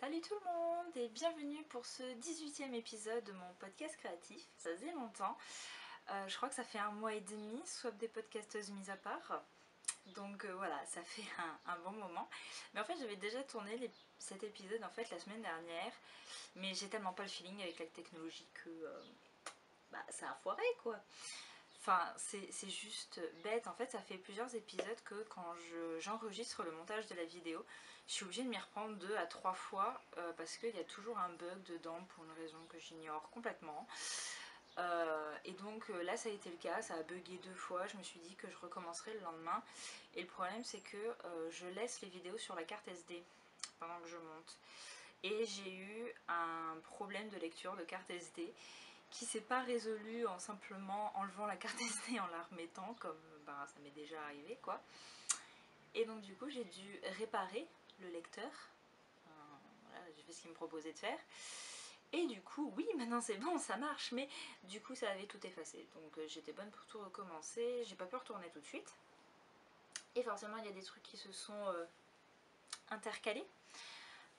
Salut tout le monde et bienvenue pour ce 18e épisode de mon podcast créatif. Ça faisait longtemps, je crois que ça fait 1 mois et demi, soit des podcasteuses mises à part. Donc voilà, ça fait un bon moment. Mais en fait j'avais déjà tourné cet épisode en fait la semaine dernière, mais j'ai tellement pas le feeling avec la technologie que ça a foiré quoi. Enfin, c'est juste bête. En fait, ça fait plusieurs épisodes que quand j'enregistre le montage de la vidéo, je suis obligée de m'y reprendre 2 à 3 fois parce qu'il y a toujours un bug dedans pour une raison que j'ignore complètement. Et donc là, ça a été le cas. Ça a bugué 2 fois. Je me suis dit que je recommencerai le lendemain. Et le problème, c'est que je laisse les vidéos sur la carte SD pendant que je monte. Et j'ai eu un problème de lecture de carte SD qui s'est pas résolu en simplement enlevant la carte SD et en la remettant comme ça m'est déjà arrivé quoi. Et donc du coup j'ai dû réparer le lecteur. Voilà, j'ai fait ce qu'il me proposait de faire. Et du coup oui maintenant c'est bon ça marche, mais du coup ça avait tout effacé. Donc j'étais bonne pour tout recommencer. J'ai pas pu retourner tout de suite. Et forcément il y a des trucs qui se sont intercalés.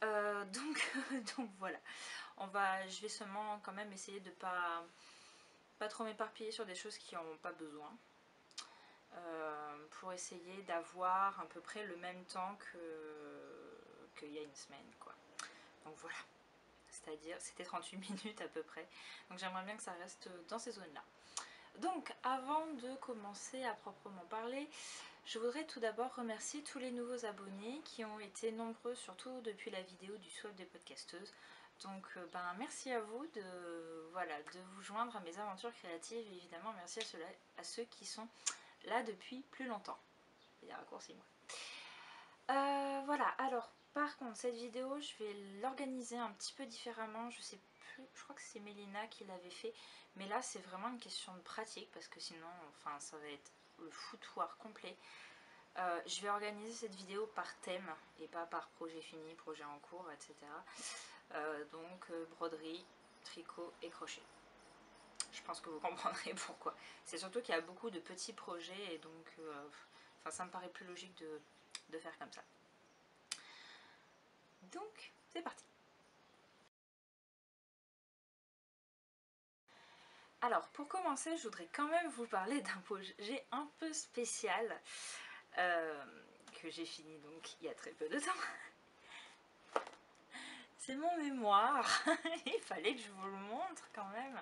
Donc voilà. Je vais seulement quand même essayer de pas trop m'éparpiller sur des choses qui n'en ont pas besoin, pour essayer d'avoir à peu près le même temps qu'il y a une semaine quoi. Donc voilà, c'est-à-dire c'était 38 minutes à peu près, donc j'aimerais bien que ça reste dans ces zones là. Donc avant de commencer à proprement parler, je voudrais tout d'abord remercier tous les nouveaux abonnés qui ont été nombreux, surtout depuis la vidéo du swap des podcasteuses. Donc merci à vous de vous joindre à mes aventures créatives, et évidemment merci à ceux qui sont là depuis plus longtemps. Il y a raccourci moi. Voilà, alors par contre cette vidéo je vais l'organiser un petit peu différemment, je sais plus, je crois que c'est Mélina qui l'avait fait, mais là c'est vraiment une question de pratique parce que sinon ça va être le foutoir complet. Je vais organiser cette vidéo par thème et pas par projet fini, projet en cours, etc. Donc broderie, tricot et crochet. Je pense que vous comprendrez pourquoi. C'est surtout qu'il y a beaucoup de petits projets et donc ça me paraît plus logique de faire comme ça. Donc c'est parti. Alors pour commencer, je voudrais quand même vous parler d'un projet un peu spécial que j'ai fini donc il y a très peu de temps. C'est mon mémoire, il fallait que je vous le montre quand même.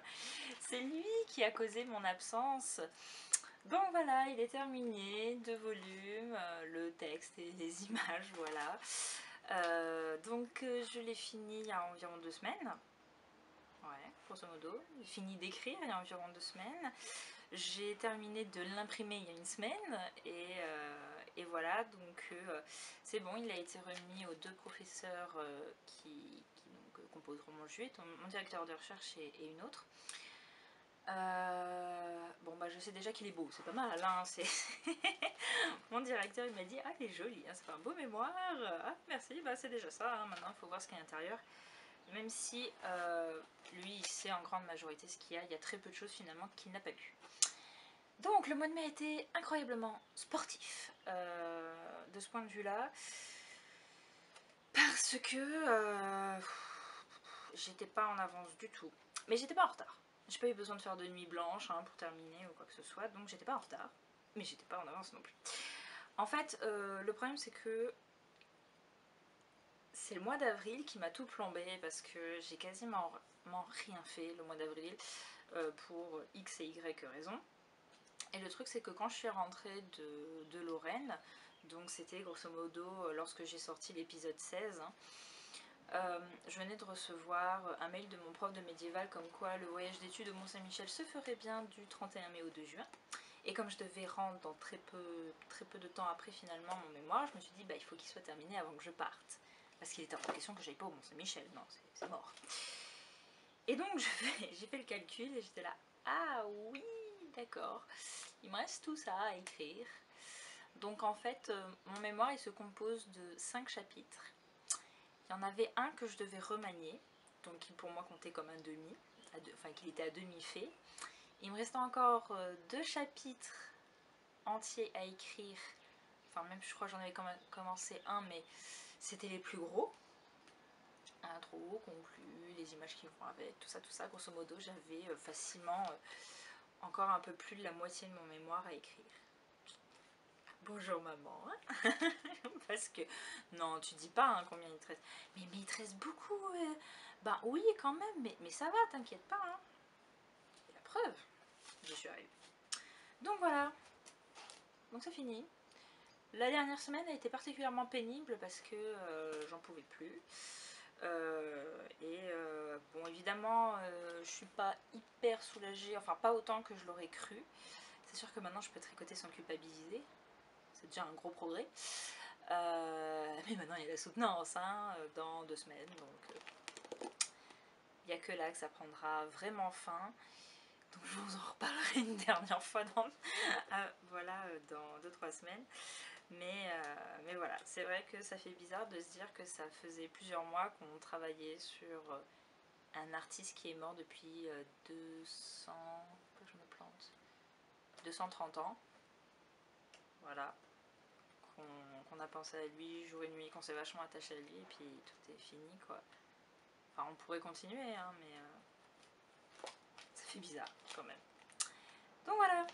C'est lui qui a causé mon absence. Bon voilà, il est terminé, 2 volumes, le texte et les images, voilà. Je l'ai fini il y a environ 2 semaines. Ouais, grosso modo. J'ai fini d'écrire il y a environ 2 semaines. J'ai terminé de l'imprimer il y a 1 semaine. Et voilà, donc c'est bon, il a été remis aux 2 professeurs qui composeront mon jury, mon directeur de recherche et une autre. Je sais déjà qu'il est beau, c'est pas mal hein, mon directeur il m'a dit ah il est joli, hein, c'est pas un beau mémoire, ah merci, c'est déjà ça, hein. Maintenant il faut voir ce qu'il y a à l'intérieur, même si lui il sait en grande majorité ce qu'il y a très peu de choses finalement qu'il n'a pas lu. Donc le mois de mai a été incroyablement sportif de ce point de vue là, parce que j'étais pas en avance du tout, mais j'étais pas en retard. J'ai pas eu besoin de faire de nuit blanche pour terminer ou quoi que ce soit, donc j'étais pas en retard, mais j'étais pas en avance non plus. En fait, le problème c'est que c'est le mois d'avril qui m'a tout plombé parce que j'ai quasiment rien fait le mois d'avril pour X et Y raisons. Et le truc c'est que quand je suis rentrée de Lorraine, donc c'était grosso modo lorsque j'ai sorti l'épisode 16, je venais de recevoir un mail de mon prof de médiéval comme quoi le voyage d'études au Mont-Saint-Michel se ferait bien du 31 mai au 2 juin. Et comme je devais rendre dans très peu de temps après finalement mon mémoire, je me suis dit il faut qu'il soit terminé avant que je parte. Parce qu'il était hors de question que j'aille pas au Mont-Saint-Michel, non c'est mort. Et donc j'ai fait le calcul et j'étais là, ah oui d'accord, il me reste tout ça à écrire. Donc en fait mon mémoire il se compose de 5 chapitres. Il y en avait un que je devais remanier, donc qui pour moi comptait comme un demi, qu'il était à demi fait. Il me restait encore 2 chapitres entiers à écrire, même je crois que j'en avais commencé un, mais c'était les plus gros. conclu, les images qui vont avec, tout ça, grosso modo, j'avais facilement encore un peu plus de la moitié de mon mémoire à écrire. Bonjour maman, hein. Parce que, non, tu dis pas hein, combien il te reste. Mais il te reste beaucoup. Ben oui, quand même, mais ça va, t'inquiète pas. Hein. Et la preuve, j'y suis arrivée. Donc voilà, donc c'est fini. La dernière semaine a été particulièrement pénible parce que j'en pouvais plus. Bon, évidemment, je suis pas hyper soulagée, enfin pas autant que je l'aurais cru. C'est sûr que maintenant je peux tricoter sans culpabiliser. C'est déjà un gros progrès. Mais maintenant il y a la soutenance hein, dans 2 semaines, donc il n'y a que là que ça prendra vraiment fin. Donc je vous en reparlerai une dernière fois dans, voilà, dans 2-3 semaines. Mais voilà, c'est vrai que ça fait bizarre de se dire que ça faisait plusieurs mois qu'on travaillait sur un artiste qui est mort depuis 230 ans. Voilà. Qu'on a pensé à lui jour et nuit, qu'on s'est vachement attaché à lui et puis tout est fini quoi. Enfin on pourrait continuer hein, mais ça fait bizarre quand même. Donc voilà,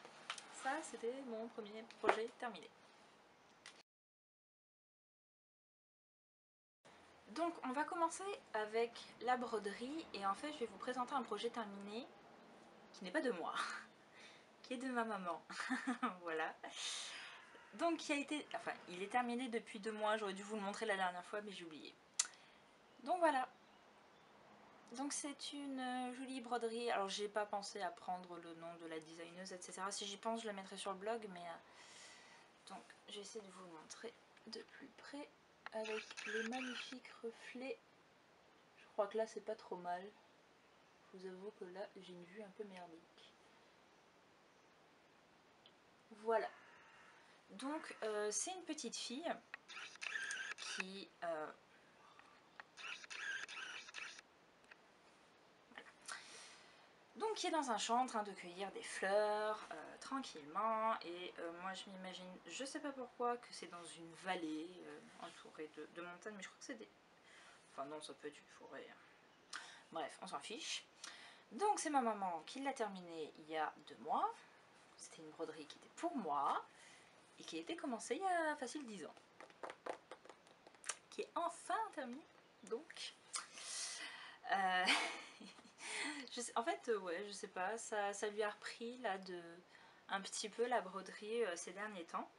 ça c'était mon premier projet terminé. Donc on va commencer avec la broderie et en fait je vais vous présenter un projet terminé qui n'est pas de moi, qui est de ma maman. Voilà. Donc il est terminé depuis 2 mois, j'aurais dû vous le montrer la dernière fois mais j'ai oublié. Donc voilà. Donc c'est une jolie broderie, alors j'ai pas pensé à prendre le nom de la designeuse etc. Si j'y pense je la mettrai sur le blog mais... Donc j'essaie de vous le montrer de plus près avec les magnifiques reflets. Je crois que là c'est pas trop mal. Je vous avoue que là j'ai une vue un peu merdique. Voilà. Donc c'est une petite fille qui... Donc qui est dans un champ en train de cueillir des fleurs tranquillement et moi je m'imagine, je sais pas pourquoi, que c'est dans une vallée entourée de montagnes, mais je crois que c'est des... Enfin non, ça peut être une forêt. Bref, on s'en fiche. Donc c'est ma maman qui l'a terminée il y a 2 mois. C'était une broderie qui était pour moi et qui a été commencée il y a facile 10 ans. Qui est enfin terminée. Donc... en fait, ouais, je sais pas, ça lui a repris là un petit peu la broderie ces derniers temps.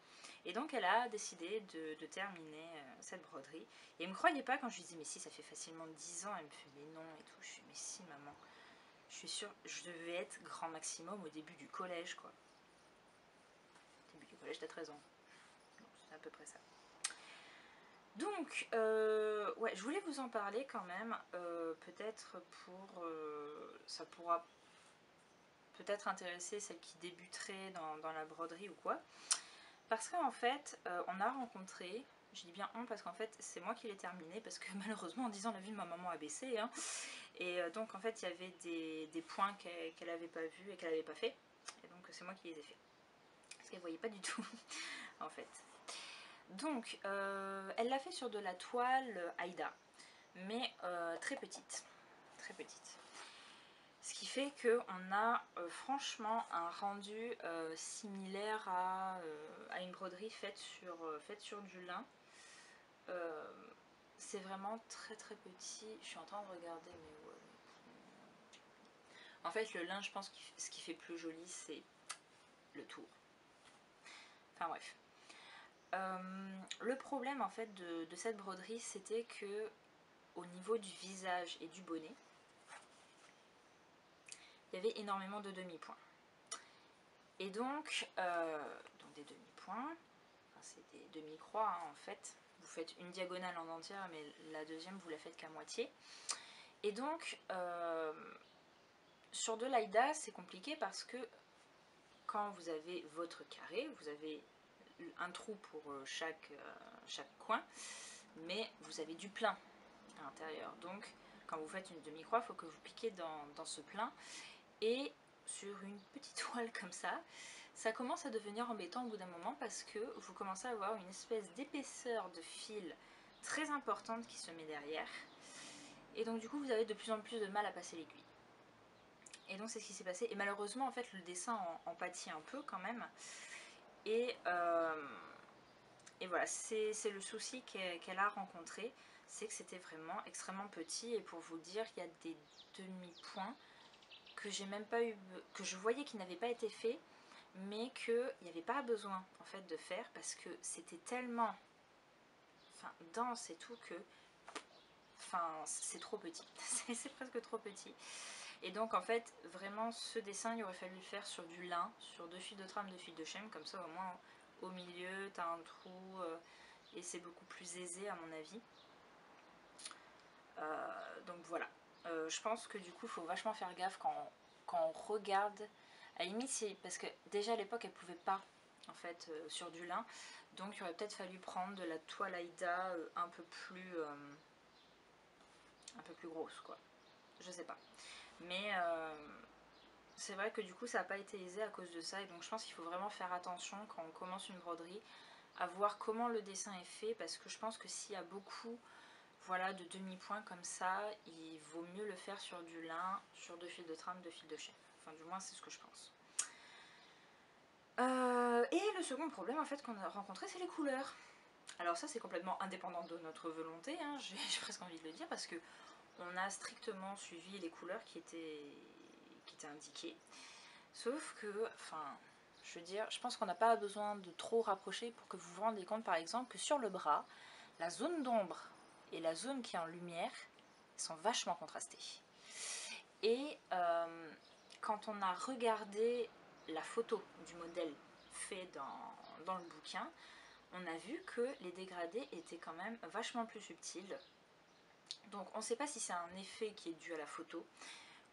Et donc elle a décidé de terminer cette broderie. Et elle me croyait pas quand je lui dis mais si ça fait facilement 10 ans, elle me fait mais non et tout. Je suis mais si maman, je suis sûre, je devais être grand maximum au début du collège quoi. Au début du collège t'as 13 ans. C'est à peu près ça. Donc, ouais, je voulais vous en parler quand même, peut-être pour... ça pourra peut-être intéresser celles qui débuteraient dans la broderie ou quoi. Parce qu'en fait, on a rencontré, je dis bien on parce qu'en fait c'est moi qui l'ai terminé, parce que malheureusement en 10 ans la vue de ma maman a baissé. Hein, et donc en fait il y avait des points qu'elle n'avait pas vus et qu'elle n'avait pas fait. Et donc c'est moi qui les ai fait. Parce qu'elle ne voyait pas du tout, en fait. Donc, elle l'a fait sur de la toile Aïda, mais très petite. Très petite. Ce qui fait qu'on a franchement un rendu similaire à une broderie faite sur du lin. C'est vraiment très très petit. Je suis en train de regarder, mais ouais. En fait, le lin, je pense que ce qui fait plus joli, c'est le tour. Enfin bref. Le problème en fait de cette broderie, c'était que au niveau du visage et du bonnet, il y avait énormément de demi-points. Et donc des demi-points, enfin, c'est des demi-croix hein, en fait. Vous faites une diagonale en entière, mais la deuxième vous la faites qu'à moitié. Et donc sur de l'Aïda, c'est compliqué parce que quand vous avez votre carré, vous avez un trou pour chaque coin, mais vous avez du plein à l'intérieur. Donc quand vous faites une demi-croix, il faut que vous piquiez dans ce plein. Et sur une petite toile comme ça commence à devenir embêtant au bout d'un moment parce que vous commencez à avoir une espèce d'épaisseur de fil très importante qui se met derrière. Et donc du coup vous avez de plus en plus de mal à passer l'aiguille. Et donc c'est ce qui s'est passé. Et malheureusement en fait le dessin en pâtit un peu quand même. Et, voilà, c'est le souci qu'elle a rencontré, c'est que c'était vraiment extrêmement petit. Et pour vous dire, il y a des demi-points que j'ai même pas eu, que je voyais qui n'avaient pas été faits, mais qu'il n'y avait pas besoin en fait de faire parce que c'était tellement dense et tout que c'est trop petit. C'est presque trop petit. Et donc en fait vraiment ce dessin il aurait fallu le faire sur du lin, sur 2 fils de trame, 2 fils de chaîne, comme ça au moins au milieu t'as un trou et c'est beaucoup plus aisé à mon avis. Donc voilà, je pense que du coup il faut vachement faire gaffe quand on regarde. À la limite c'est parce que déjà à l'époque elle pouvait pas en fait sur du lin, donc il aurait peut-être fallu prendre de la toile Aïda un peu plus grosse quoi, je sais pas. Mais c'est vrai que du coup ça n'a pas été aisé à cause de ça, et donc je pense qu'il faut vraiment faire attention quand on commence une broderie à voir comment le dessin est fait, parce que je pense que s'il y a beaucoup voilà, de demi-points comme ça, il vaut mieux le faire sur du lin, sur 2 fils de trame, 2 fils de chaîne. Enfin du moins c'est ce que je pense. Et le second problème en fait qu'on a rencontré, c'est les couleurs. Alors ça c'est complètement indépendant de notre volonté, hein, j'ai presque envie de le dire, parce que on a strictement suivi les couleurs qui étaient indiquées. Sauf que, je veux dire, je pense qu'on n'a pas besoin de trop rapprocher pour que vous vous rendiez compte par exemple que sur le bras, la zone d'ombre et la zone qui est en lumière sont vachement contrastées. Et quand on a regardé la photo du modèle fait dans le bouquin, on a vu que les dégradés étaient quand même vachement plus subtils. Donc on ne sait pas si c'est un effet qui est dû à la photo,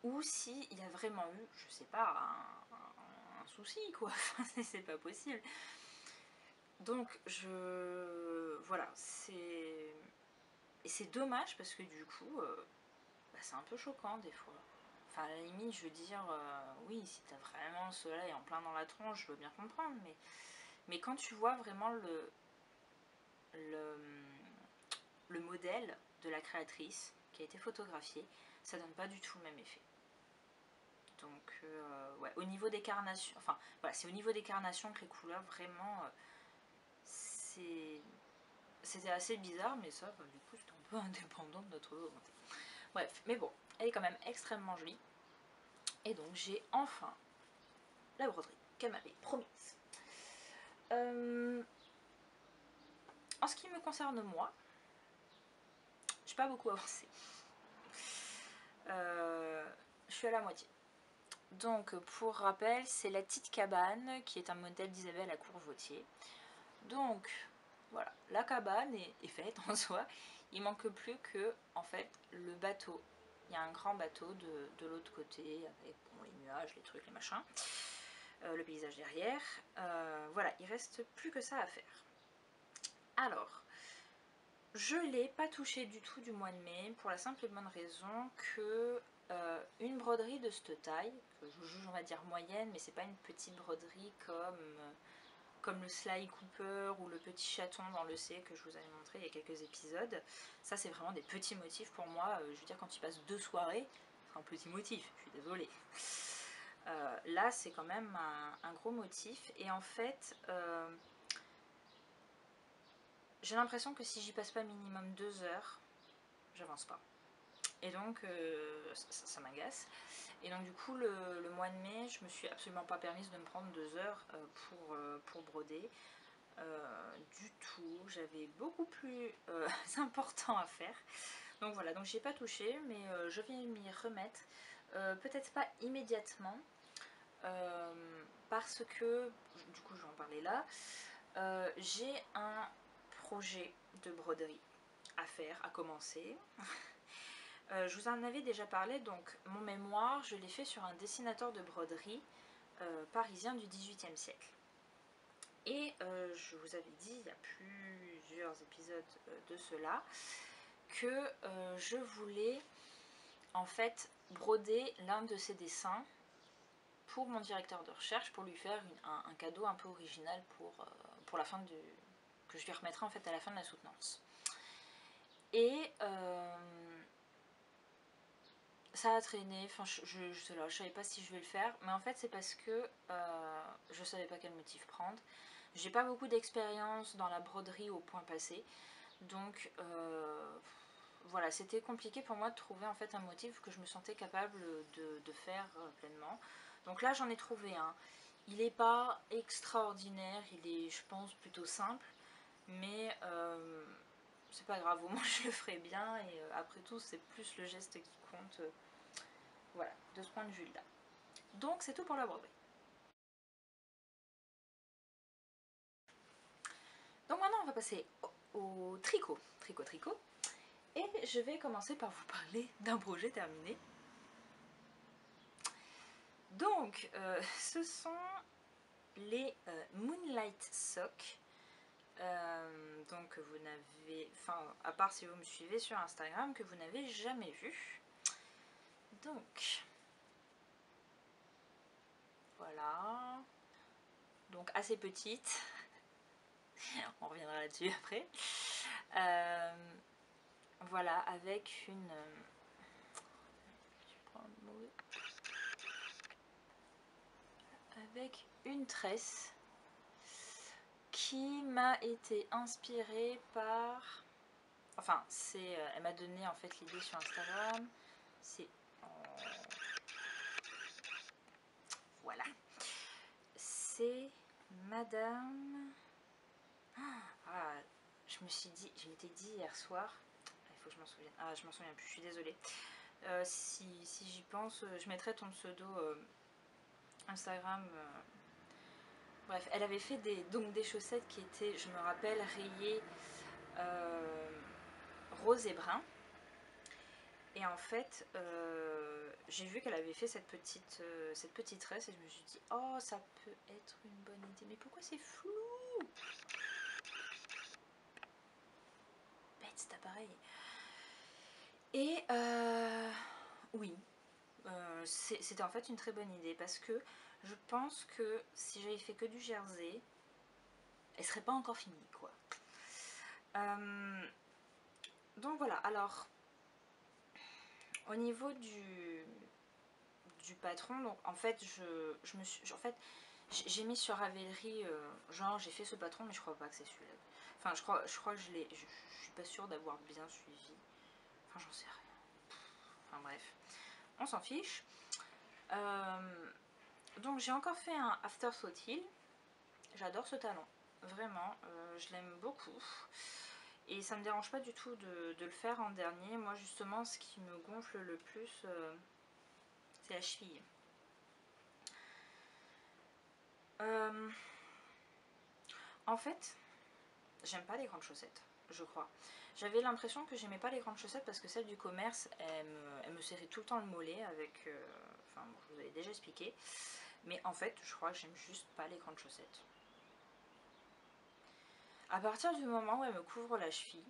ou s'il y a vraiment eu, je sais pas, un souci quoi, c'est pas possible. Donc voilà, et c'est dommage parce que du coup, c'est un peu choquant des fois. Enfin à la limite je veux dire, oui si t'as vraiment le soleil en plein dans la tronche, je veux bien comprendre, mais quand tu vois vraiment le, le modèle de la créatrice qui a été photographiée, ça donne pas du tout le même effet. Donc ouais, au niveau des carnations, enfin voilà, c'est au niveau des carnations que les couleurs vraiment c'était assez bizarre, mais ça du coup c'était un peu indépendant de notre volonté. Bref, mais bon, elle est quand même extrêmement jolie. Et donc j'ai enfin la broderie qu'elle m'avait promise. En ce qui me concerne moi, j'ai pas beaucoup avancé. Je suis à la moitié. Donc pour rappel, c'est la petite cabane qui est un modèle d'Isabelle à Courvoitier. Donc voilà, la cabane est faite en soi. Il manque plus que en fait le bateau. Il y a un grand bateau de l'autre côté avec bon, les nuages, les trucs, les machins. Le paysage derrière. Voilà, il reste plus que ça à faire. Alors, je l'ai pas touché du tout du mois de mai pour la simple et bonne raison que une broderie de cette taille, que je juge on va dire moyenne, mais c'est pas une petite broderie comme le Sly Cooper ou le petit chaton dans le C que je vous avais montré il y a quelques épisodes. Ça c'est vraiment des petits motifs pour moi, je veux dire quand tu passes 2 soirées, c'est un petit motif, je suis désolée. Là c'est quand même un gros motif, et en fait j'ai l'impression que si j'y passe pas minimum 2 heures, j'avance pas. Et donc ça m'agace. Et donc du coup le mois de mai, je me suis absolument pas permise de me prendre 2 heures pour broder. Du tout, j'avais beaucoup plus important à faire. Donc voilà, donc j'y ai pas touché, mais je vais m'y remettre. Peut-être pas immédiatement, parce que, du coup je vais en parler là, j'ai un projet de broderie à faire, à commencer. Je vous en avais déjà parlé, donc mon mémoire, je l'ai fait sur un dessinateur de broderie parisien du XVIIIe siècle. Et je vous avais dit il y a plusieurs épisodes de cela que je voulais en fait broder l'un de ses dessins pour mon directeur de recherche, pour lui faire un cadeau un peu original pour la fin que je lui remettrai en fait à la fin de la soutenance. Et ça a traîné, enfin je savais pas si je vais le faire, mais en fait c'est parce que je savais pas quel motif prendre. J'ai pas beaucoup d'expérience dans la broderie au point passé, donc voilà, c'était compliqué pour moi de trouver en fait un motif que je me sentais capable de faire pleinement. Donc là j'en ai trouvé un. Il est pas extraordinaire, il est je pense plutôt simple, mais c'est pas grave, au moins je le ferai bien et après tout c'est plus le geste qui compte. Voilà, de ce point de vue là. Donc c'est tout pour la broderie. Donc maintenant on va passer au tricot. Tricot. Et je vais commencer par vous parler d'un projet terminé. Donc ce sont les Moonlight Socks. Donc vous n'avez, enfin à part si vous me suivez sur Instagram, que vous n'avez jamais vu. Donc voilà, donc assez petite, on reviendra là-dessus après. Voilà, avec une... avec une tresse qui m'a été inspirée par... Enfin, c'est, elle m'a donné en fait l'idée sur Instagram. C'est... Voilà. C'est Madame... Ah, je m'étais dit hier soir... Il faut que je m'en souvienne. Ah, je m'en souviens plus, je suis désolée. Si j'y pense, je mettrai ton pseudo Instagram. Bref, elle avait fait donc des chaussettes qui étaient, je me rappelle, rayées rose et brun. Et en fait, j'ai vu qu'elle avait fait cette petite tresse et je me suis dit, oh, ça peut être une bonne idée. Mais pourquoi c'est flou? Bête cet appareil. Et oui, c'était en fait une très bonne idée parce que je pense que si j'avais fait que du jersey, elle serait pas encore finie quoi. Donc voilà, alors au niveau du patron, donc en fait j'ai mis sur Ravelry, genre j'ai fait ce patron mais je crois pas que c'est celui-là. Enfin je crois que je suis pas sûre d'avoir bien suivi. Enfin j'en sais rien. Enfin bref, on s'en fiche. Donc j'ai encore fait un Afterthought Heel. J'adore ce talon, vraiment, je l'aime beaucoup. Et ça me dérange pas du tout de le faire en dernier. Moi justement ce qui me gonfle le plus c'est la cheville. En fait, j'aime pas les grandes chaussettes, je crois. J'avais l'impression que j'aimais pas les grandes chaussettes parce que celles du commerce, elles me serraient tout le temps le mollet avec... enfin bon, je vous avais déjà expliqué. Mais en fait, je crois que j'aime juste pas les grandes chaussettes. À partir du moment où elles me couvrent la cheville,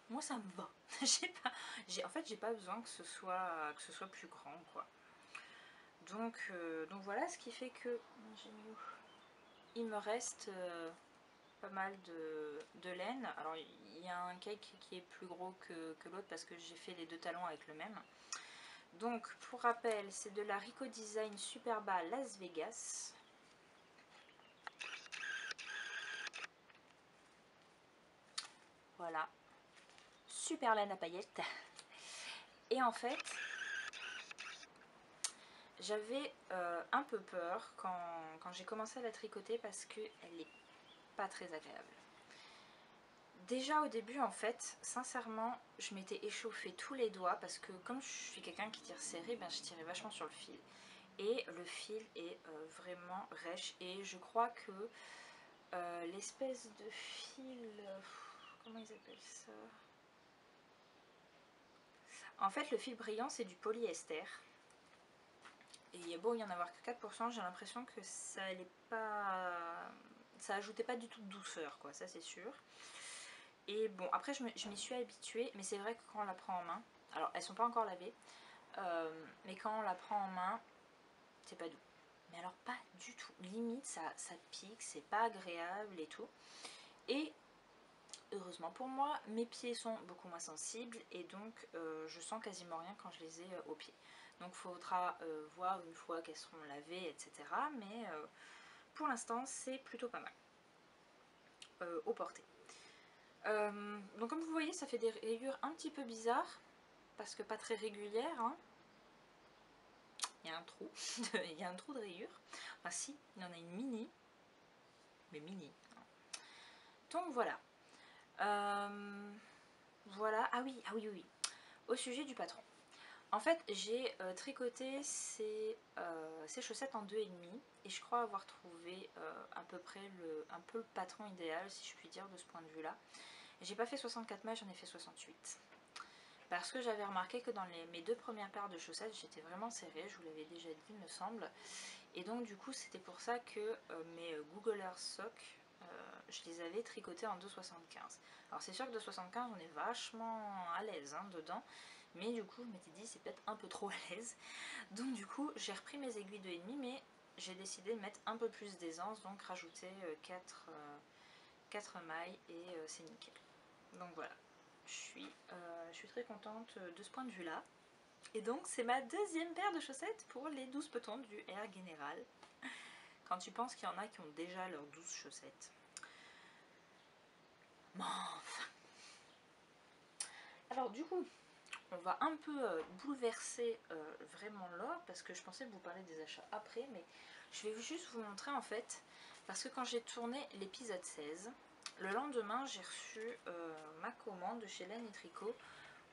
moi ça me va. En fait, j'ai pas besoin que ce soit plus grand, quoi. Donc voilà, ce qui fait que il me reste pas mal de laine. Alors il y a un cake qui est plus gros que l'autre parce que j'ai fait les deux talons avec le même. Donc pour rappel, c'est de la Rico Design Superba Las Vegas. Voilà, super laine à paillettes. Et en fait, j'avais un peu peur quand j'ai commencé à la tricoter parce qu'elle n'est pas très agréable. Déjà au début en fait, sincèrement, je m'étais échauffé tous les doigts parce que comme je suis quelqu'un qui tire serré, ben, je tirais vachement sur le fil. Et le fil est vraiment rêche et je crois que l'espèce de fil... comment ils appellent ça? En fait le fil brillant c'est du polyester. Et il y a beau y en avoir que 4%, j'ai l'impression que ça allait pas... ça ajoutait pas du tout de douceur quoi, ça c'est sûr. Et bon, après je m'y suis habituée, mais c'est vrai que quand on la prend en main, alors elles sont pas encore lavées, mais quand on la prend en main, c'est pas doux. Mais alors pas du tout, limite ça pique, c'est pas agréable et tout. Et heureusement pour moi, mes pieds sont beaucoup moins sensibles et donc je sens quasiment rien quand je les ai au pied. Donc il faudra voir une fois qu'elles seront lavées, etc. Mais pour l'instant c'est plutôt pas mal au porté. Donc comme vous voyez, ça fait des rayures un petit peu bizarres, parce que pas très régulières, hein. Il y a un trou, il y a un trou de rayure. Enfin si, il y en a une mini, mais mini. Donc voilà. Voilà, oui. Au sujet du patron. En fait, j'ai tricoté ces chaussettes en 2,5 et je crois avoir trouvé à peu près un peu le patron idéal, si je puis dire, de ce point de vue-là. J'ai pas fait 64 mailles, j'en ai fait 68. Parce que j'avais remarqué que dans mes 2 premières paires de chaussettes, j'étais vraiment serrée, je vous l'avais déjà dit, il me semble. Et donc du coup, c'était pour ça que mes Google Earth Socks, je les avais tricotés en 2,75. Alors c'est sûr que 2,75, on est vachement à l'aise hein, dedans. Mais du coup, je m'étais dit, c'est peut-être un peu trop à l'aise. Donc du coup, j'ai repris mes aiguilles 2,5, mais j'ai décidé de mettre un peu plus d'aisance, donc rajouter 4 mailles et c'est nickel. Donc voilà, je suis très contente de ce point de vue-là. Et donc c'est ma deuxième paire de chaussettes pour les 12 petons du Air Général. Quand tu penses qu'il y en a qui ont déjà leurs 12 chaussettes. Bon, enfin. Alors du coup, on va un peu bouleverser vraiment l'ordre, parce que je pensais vous parler des achats après, mais je vais juste vous montrer en fait, parce que quand j'ai tourné l'épisode 16, le lendemain j'ai reçu ma commande de chez Laine et Tricot,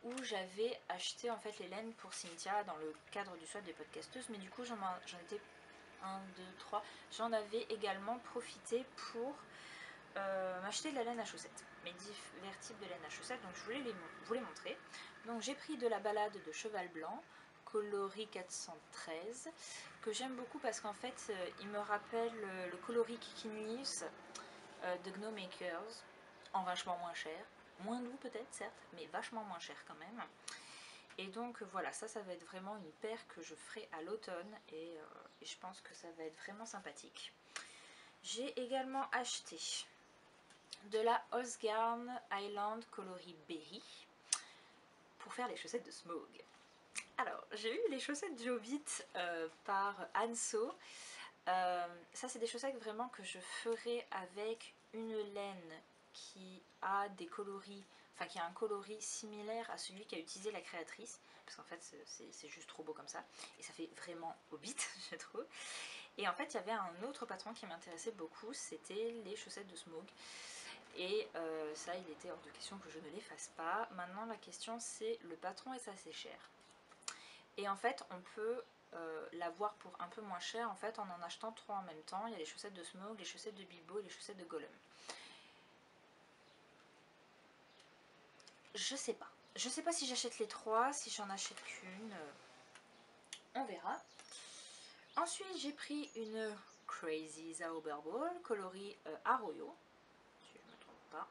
où j'avais acheté en fait les laines pour Cynthia dans le cadre du SWAT des podcasteuses, mais du coup j'en étais 1, 2, 3, j'en avais également profité pour m'acheter de la laine à chaussettes, mes divers types de laine à chaussettes, donc je voulais vous les montrer. Donc j'ai pris de la balade de cheval blanc, coloris 413, que j'aime beaucoup parce qu'en fait il me rappelle le coloris Kicking Leaves de Gno Makers, en vachement moins cher, moins doux peut-être certes, mais vachement moins cher quand même. Et donc voilà, ça va être vraiment une paire que je ferai à l'automne et je pense que ça va être vraiment sympathique. J'ai également acheté de la Osgarn Island coloris Berry pour faire les chaussettes de Smog. Alors, j'ai eu les chaussettes Jobit par Anso. Ça, c'est des chaussettes vraiment que je ferai avec une laine qui a des coloris, enfin qui a un coloris similaire à celui qu'a utilisé la créatrice, parce qu'en fait c'est juste trop beau comme ça, et ça fait vraiment Hobbit, je trouve. Et en fait, il y avait un autre patron qui m'intéressait beaucoup, c'était les chaussettes de Smog. Et ça, il était hors de question que je ne les fasse pas. Maintenant, la question c'est, le patron est assez cher. Et en fait, on peut l'avoir pour un peu moins cher en fait en achetant 3 en même temps. Il y a les chaussettes de Smog, les chaussettes de Bilbo et les chaussettes de Gollum. Je sais pas. Je sais pas si j'achète les 3, si j'en achète qu'une. On verra. Ensuite, j'ai pris une Crazy Zauberball coloris Arroyo. Si je ne me trompe pas.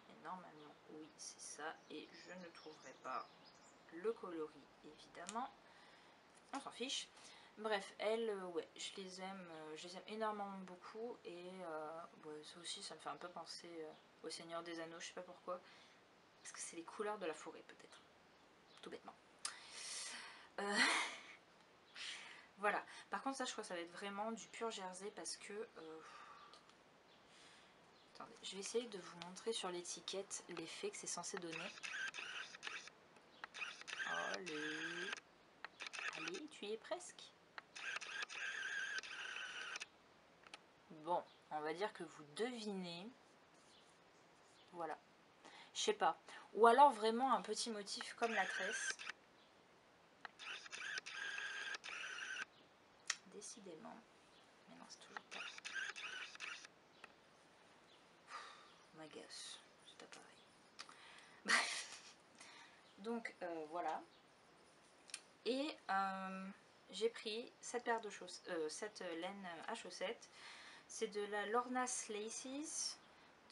Et normalement, oui, c'est ça. Et je ne trouverai pas le coloris, évidemment. On s'en fiche. Bref, elles, ouais, je les aime énormément beaucoup. Et ouais, ça aussi, ça me fait un peu penser au Seigneur des Anneaux, je sais pas pourquoi. Parce que c'est les couleurs de la forêt, peut-être. Tout bêtement. Voilà. Par contre, ça, je crois que ça va être vraiment du pur jersey parce que... Attendez, je vais essayer de vous montrer sur l'étiquette l'effet que c'est censé donner. Allez. Allez, tu y es presque. Bon, on va dire que vous devinez. Voilà. Je sais pas. Ou alors vraiment un petit motif comme la tresse. Décidément. Mais non, c'est toujours pas. M'agace. C'est pas pareil. Bref. Donc voilà. Et j'ai pris cette paire de cette laine à chaussettes. C'est de la Lorna's Laces,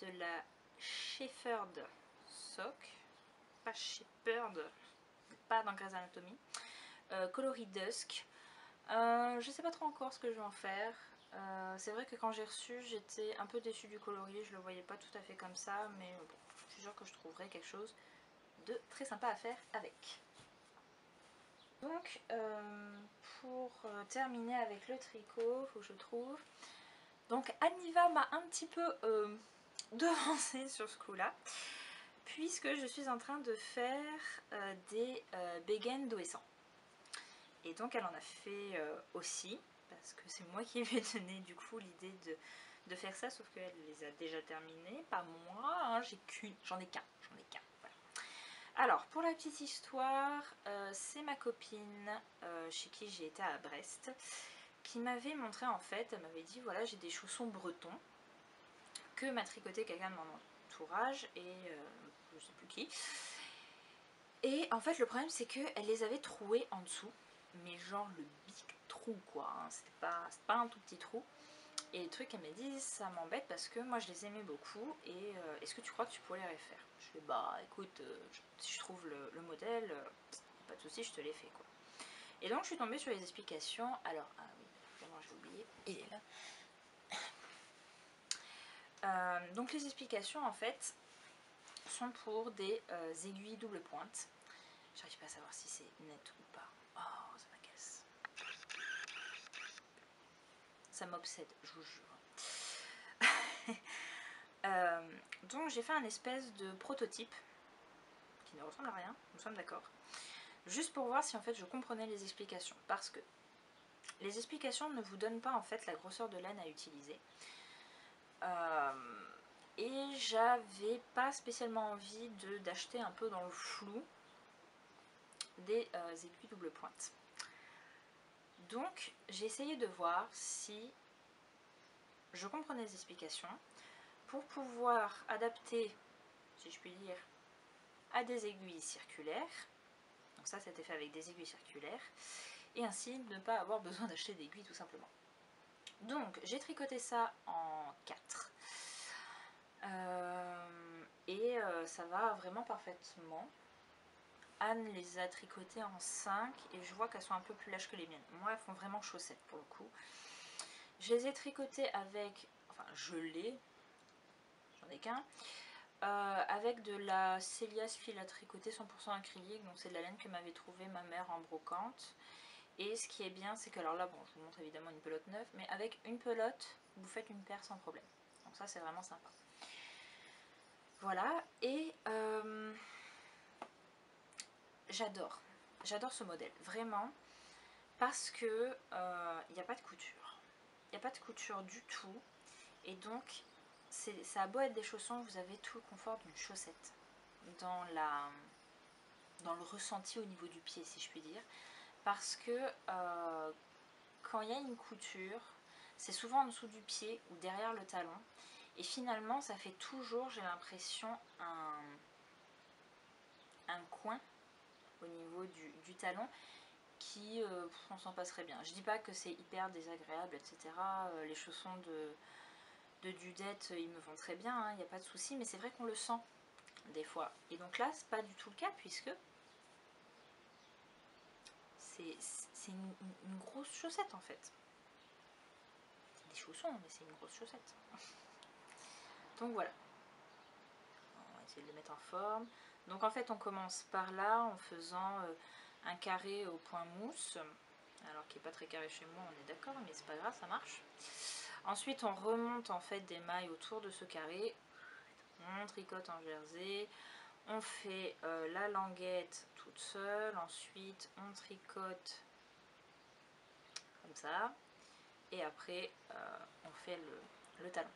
de la Shepherd Sock, pas Shepherd, pas dans Grey's Anatomy, coloris Dusk. Je sais pas trop encore ce que je vais en faire. C'est vrai que quand j'ai reçu, j'étais un peu déçue du coloris, je le voyais pas tout à fait comme ça, mais bon, je suis sûre que je trouverai quelque chose de très sympa à faire avec. Donc pour terminer avec le tricot, faut que je trouve. Donc Aniva m'a un petit peu devancée sur ce coup là, puisque je suis en train de faire des Béguines d'Ouessant. Et donc elle en a fait aussi, parce que c'est moi qui lui ai donné du coup l'idée de faire ça, sauf qu'elle les a déjà terminés, pas moi, hein, j'en ai qu'un. Voilà. Alors pour la petite histoire, c'est ma copine chez qui j'ai été à Brest, qui m'avait montré en fait, elle m'avait dit voilà j'ai des chaussons bretons que m'a tricoté quelqu'un de mon entourage et je sais plus qui. Et en fait le problème c'est qu'elle les avait troués en dessous, mais genre le big trou quoi, hein. C'était pas un tout petit trou. Et le truc elle m'a dit ça m'embête parce que moi je les aimais beaucoup et est-ce que tu crois que tu pourrais les refaire? Je lui ai dit bah écoute, si je trouve le modèle, pas de soucis, je te les fais quoi. Et donc je suis tombée sur les explications. Alors, ah oui, évidemment j'ai oublié, il est là. Donc les explications en fait sont pour des aiguilles double pointe. J'arrive pas à savoir si c'est net ou pas. Oh, ça m'agace. Ça m'obsède, je vous jure. Donc j'ai fait un espèce de prototype qui ne ressemble à rien, nous sommes d'accord. Juste pour voir si en fait je comprenais les explications. Parce que les explications ne vous donnent pas en fait la grosseur de laine à utiliser. Et j'avais pas spécialement envie d'acheter un peu dans le flou des aiguilles double pointe. Donc j'ai essayé de voir si je comprenais les explications pour pouvoir adapter, si je puis dire, à des aiguilles circulaires. Donc ça c'était fait avec des aiguilles circulaires et ainsi ne pas avoir besoin d'acheter d'aiguilles tout simplement. Donc j'ai tricoté ça en 4 et ça va vraiment parfaitement. Anne les a tricotées en 5 et je vois qu'elles sont un peu plus lâches que les miennes. Moi elles font vraiment chaussettes pour le coup. Je les ai tricotées avec, enfin je l'ai, j'en ai qu'un, avec de la Célias fil à tricoter 100% acrylique, donc c'est de la laine que m'avait trouvé ma mère en brocante. Et ce qui est bien c'est que, alors là bon je vous montre évidemment une pelote neuve, mais avec une pelote vous faites une paire sans problème. Donc ça c'est vraiment sympa. Voilà, et j'adore ce modèle, vraiment, parce que il n'y a pas de couture. Il n'y a pas de couture du tout, et donc ça a beau être des chaussons, vous avez tout le confort d'une chaussette dans le ressenti au niveau du pied, si je puis dire, parce que quand il y a une couture, c'est souvent en dessous du pied ou derrière le talon, et finalement ça fait toujours, j'ai l'impression, un coin au niveau du talon qui, on s'en passerait bien. Je dis pas que c'est hyper désagréable, etc. Les chaussons de Dudette, ils me vont très bien, il n'y a pas de souci, mais c'est vrai qu'on le sent des fois. Et donc là, c'est pas du tout le cas, puisque c'est une grosse chaussette en fait. C'est des chaussons, mais c'est une grosse chaussette. Donc voilà. On va essayer de le mettre en forme. Donc en fait, on commence par là en faisant un carré au point mousse. Alors qui n'est pas très carré chez moi, on est d'accord, mais c'est pas grave, ça marche. Ensuite, on remonte en fait des mailles autour de ce carré. On tricote en jersey. On fait la languette toute seule. Ensuite, on tricote comme ça. Et après, on fait le talon.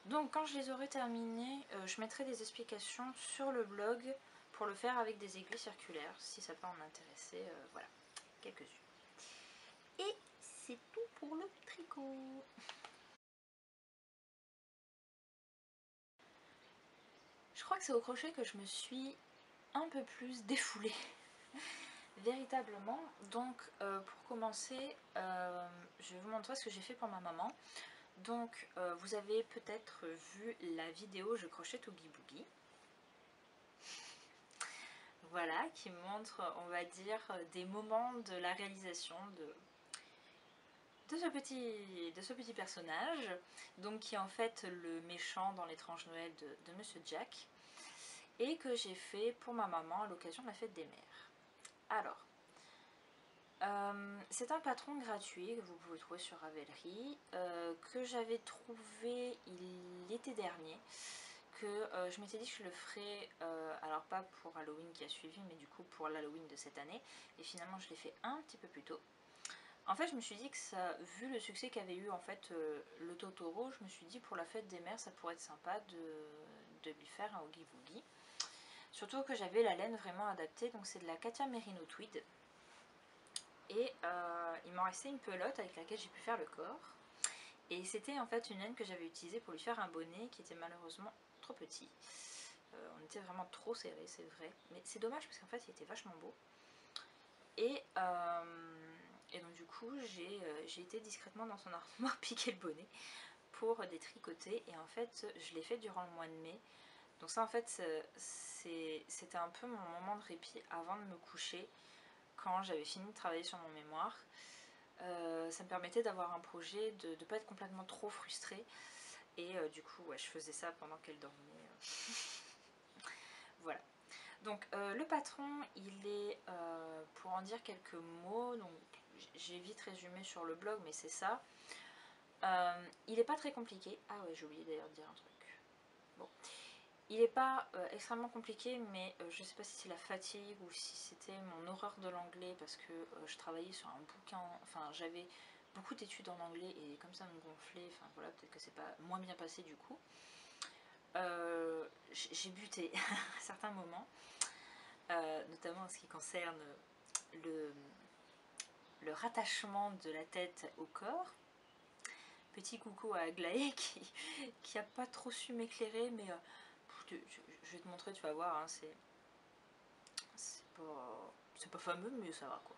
Donc, quand je les aurai terminés, je mettrai des explications sur le blog pour le faire avec des aiguilles circulaires, si ça peut en intéresser. Voilà, quelques-unes. Et c'est tout pour le tricot. Je crois que c'est au crochet que je me suis un peu plus défoulée, véritablement. Donc pour commencer, je vais vous montrer ce que j'ai fait pour ma maman. Donc vous avez peut-être vu la vidéo Je crochette Oogie Boogie. Voilà, qui montre, on va dire, des moments de la réalisation de ce petit personnage, donc qui est en fait le méchant dans l'étrange Noël de Monsieur Jack, et que j'ai fait pour ma maman à l'occasion de la fête des mères. Alors, C'est un patron gratuit que vous pouvez trouver sur Ravelry, que j'avais trouvé l'été dernier, que je m'étais dit que je le ferais, alors pas pour Halloween qui a suivi, mais du coup pour l'Halloween de cette année, et finalement je l'ai fait un petit peu plus tôt. En fait je me suis dit que ça, vu le succès qu'avait eu en fait le Totoro, je me suis dit pour la fête des mères ça pourrait être sympa de lui faire un Oogie Boogie. Surtout que j'avais la laine vraiment adaptée, donc c'est de la Katia Merino Tweed. Et il m'en restait une pelote avec laquelle j'ai pu faire le corps. Et c'était en fait une laine que j'avais utilisée pour lui faire un bonnet qui était malheureusement trop petit. On était vraiment trop serré, c'est vrai. Mais c'est dommage parce qu'en fait il était vachement beau. Et donc du coup j'ai été discrètement dans son armoire piquer le bonnet pour détricoter. Et en fait je l'ai fait durant le mois de mai. Donc ça en fait c'était un peu mon moment de répit avant de me coucher quand j'avais fini de travailler sur mon mémoire. Ça me permettait d'avoir un projet, de ne pas être complètement trop frustrée. Et du coup, ouais, je faisais ça pendant qu'elle dormait. Voilà. Donc le patron, il est, pour en dire quelques mots, donc j'ai vite résumé sur le blog, mais c'est ça. Il n'est pas très compliqué. Ah ouais, j'ai oublié d'ailleurs de dire un truc. Bon. Il n'est pas extrêmement compliqué, mais je ne sais pas si c'est la fatigue ou si c'était mon horreur de l'anglais, parce que je travaillais sur un bouquin, enfin j'avais beaucoup d'études en anglais et comme ça me gonflait, enfin voilà, peut-être que c'est pas moins bien passé du coup. J'ai buté à certains moments, notamment en ce qui concerne le rattachement de la tête au corps. Petit coucou à Aglaé qui a pas trop su m'éclairer, mais je vais te montrer, tu vas voir, hein, c'est pas fameux, mais ça va quoi.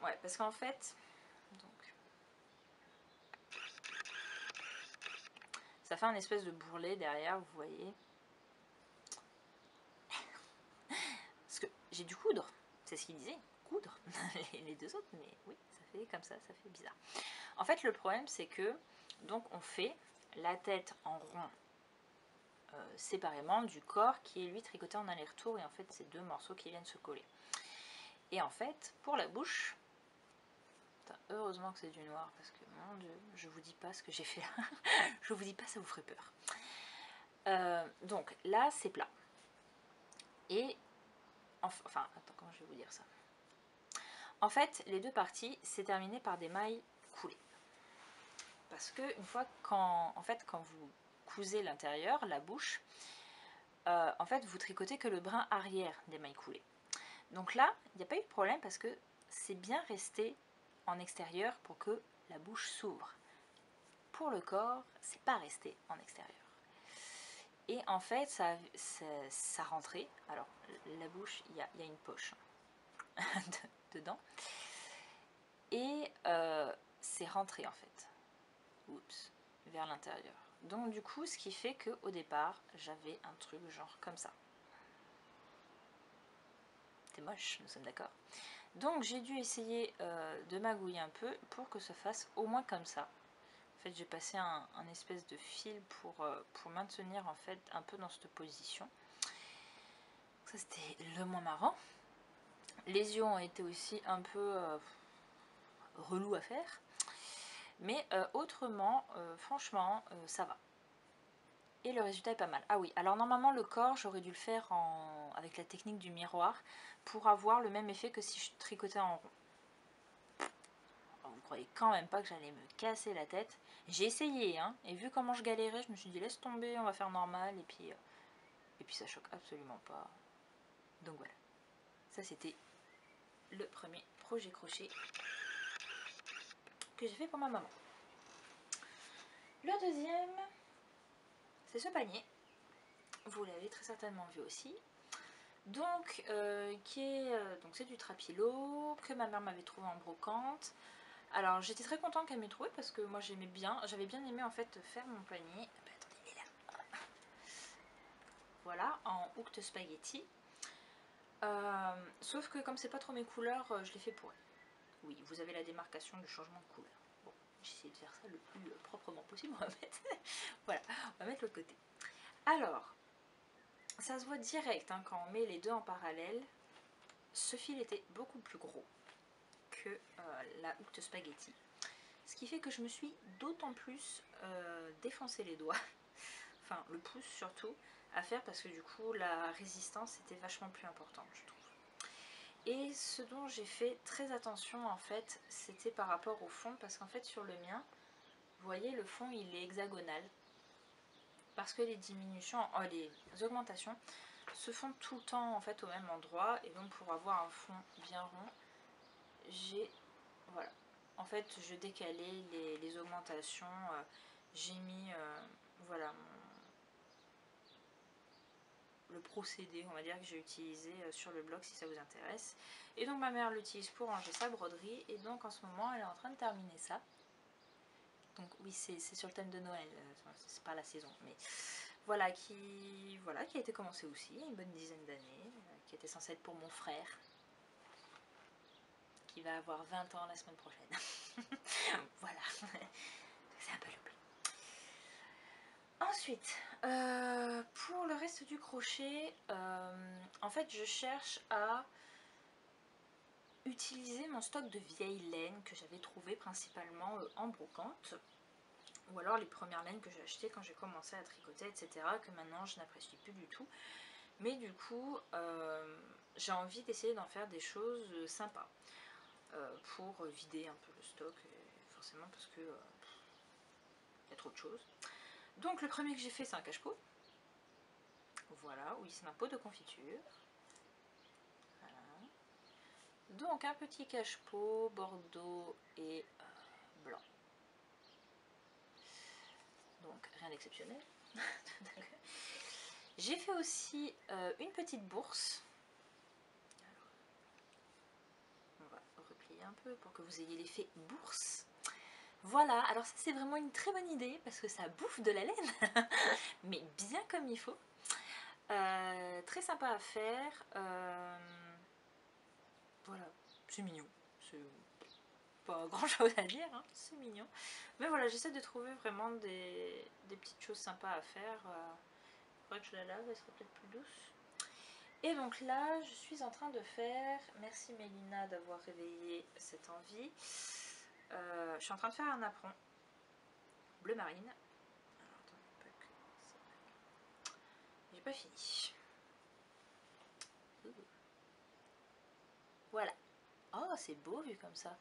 Ouais, parce qu'en fait, donc, ça fait un espèce de bourrelet derrière, vous voyez. Parce que j'ai dû coudre, c'est ce qu'il disait, coudre les deux autres, mais oui, ça fait comme ça fait bizarre. En fait, le problème, c'est que, donc, on fait la tête en rond séparément du corps qui est lui tricoté en aller-retour, et en fait, c'est deux morceaux qui viennent se coller. Et en fait, pour la bouche, heureusement que c'est du noir, parce que, mon Dieu, je vous dis pas ce que j'ai fait là. Je vous dis pas, ça vous ferait peur. Donc, là, c'est plat. Et, enfin, attends, comment je vais vous dire ça? En fait, les deux parties, c'est terminé par des mailles coulées. Parce que, une fois, quand vous cousez l'intérieur, la bouche, en fait, vous tricotez que le brin arrière des mailles coulées. Donc là, il n'y a pas eu de problème parce que c'est bien resté en extérieur pour que la bouche s'ouvre. Pour le corps, c'est pas resté en extérieur. Et en fait, ça rentrait. Alors, la bouche, il y a une poche dedans. Et c'est rentré en fait. Oups, vers l'intérieur. Donc du coup, ce qui fait qu'au départ, j'avais un truc genre comme ça. C'est moche, nous sommes d'accord. Donc j'ai dû essayer de magouiller un peu pour que ça fasse au moins comme ça. En fait, j'ai passé un espèce de fil pour maintenir en fait un peu dans cette position. Ça, c'était le moins marrant. Les yeux ont été aussi un peu relous à faire. Mais autrement, franchement, ça va. Et le résultat est pas mal. Ah oui, alors normalement le corps, j'aurais dû le faire avec la technique du miroir pour avoir le même effet que si je tricotais en rond. Alors, vous croyez quand même pas que j'allais me casser la tête. J'ai essayé, hein, et vu comment je galérais, je me suis dit laisse tomber, on va faire normal, et puis ça choque absolument pas. Donc voilà, ça c'était le premier projet crochet que j'ai fait pour ma maman. Le deuxième, c'est ce panier. Vous l'avez très certainement vu aussi. Donc, donc c'est du Trapilo que ma mère m'avait trouvé en brocante. Alors j'étais très contente qu'elle m'ait trouvé parce que moi j'aimais bien, j'avais bien aimé en fait faire mon panier. Attendez, il est là. Voilà, en hooked spaghetti. Sauf que comme c'est pas trop mes couleurs, je l'ai fait pour elle. Oui, vous avez la démarcation du changement de couleur. Bon, j'ai essayé de faire ça le plus proprement possible. On va mettre, voilà, on va mettre l'autre côté. Alors, ça se voit direct hein, quand on met les deux en parallèle. ce fil était beaucoup plus gros que la houtte spaghetti. Ce qui fait que je me suis d'autant plus défoncé les doigts, enfin le pouce surtout, à faire parce que du coup la résistance était vachement plus importante, je trouve. Et ce dont j'ai fait très attention en fait, c'était par rapport au fond, parce qu'en fait sur le mien, vous voyez le fond il est hexagonal, parce que les diminutions, les augmentations se font tout le temps en fait au même endroit, et donc pour avoir un fond bien rond, j'ai, voilà, en fait je décalais les augmentations, j'ai mis, voilà, le procédé, on va dire, que j'ai utilisé sur le blog si ça vous intéresse. Et donc ma mère l'utilise pour ranger sa broderie, et donc en ce moment elle est en train de terminer ça. Donc oui, c'est sur le thème de Noël, c'est pas la saison, mais voilà, voilà, qui a été commencé aussi il y a une bonne dizaine d'années, qui était censée être pour mon frère, qui va avoir 20 ans la semaine prochaine. Voilà, c'est un peu le plan. Ensuite, pour le reste du crochet, en fait je cherche à utiliser mon stock de vieille laine que j'avais trouvé principalement en brocante, ou alors les premières laines que j'ai achetées quand j'ai commencé à tricoter, etc., que maintenant je n'apprécie plus du tout. Mais du coup, j'ai envie d'essayer d'en faire des choses sympas pour vider un peu le stock, forcément parce que y a trop de choses. Donc le premier que j'ai fait, c'est un cache-pot. Voilà, oui, c'est un pot de confiture. Voilà. Donc un petit cache-pot bordeaux et blanc. Donc rien d'exceptionnel. J'ai fait aussi une petite bourse. Alors, on va replier un peu pour que vous ayez l'effet bourse. Voilà, alors ça c'est vraiment une très bonne idée parce que ça bouffe de la laine, mais bien comme il faut. Très sympa à faire. Voilà, c'est mignon. C'est pas grand chose à dire, hein, c'est mignon. Mais voilà, j'essaie de trouver vraiment des petites choses sympas à faire. Il faudrait que je la lave, elle serait peut-être plus douce. Et donc là, je suis en train de faire, merci Mélina d'avoir réveillé cette envie, je suis en train de faire un apron bleu marine. Alors attendez, pas que ça. J'ai pas fini. Voilà. Oh, c'est beau vu comme ça.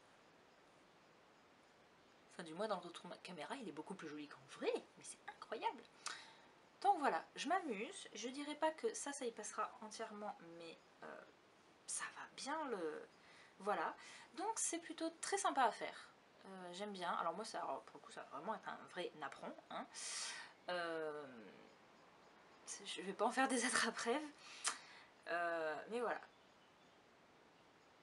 Enfin, du moins dans le retour de caméra, il est beaucoup plus joli qu'en vrai, mais c'est incroyable. Donc voilà, je m'amuse. Je dirais pas que ça y passera entièrement, mais ça va bien le... Voilà. Donc c'est plutôt très sympa à faire. J'aime bien. Alors moi, ça, alors, pour le coup, ça va vraiment être un vrai napperon. Hein. Je vais pas en faire des attrape-rêves. Mais voilà.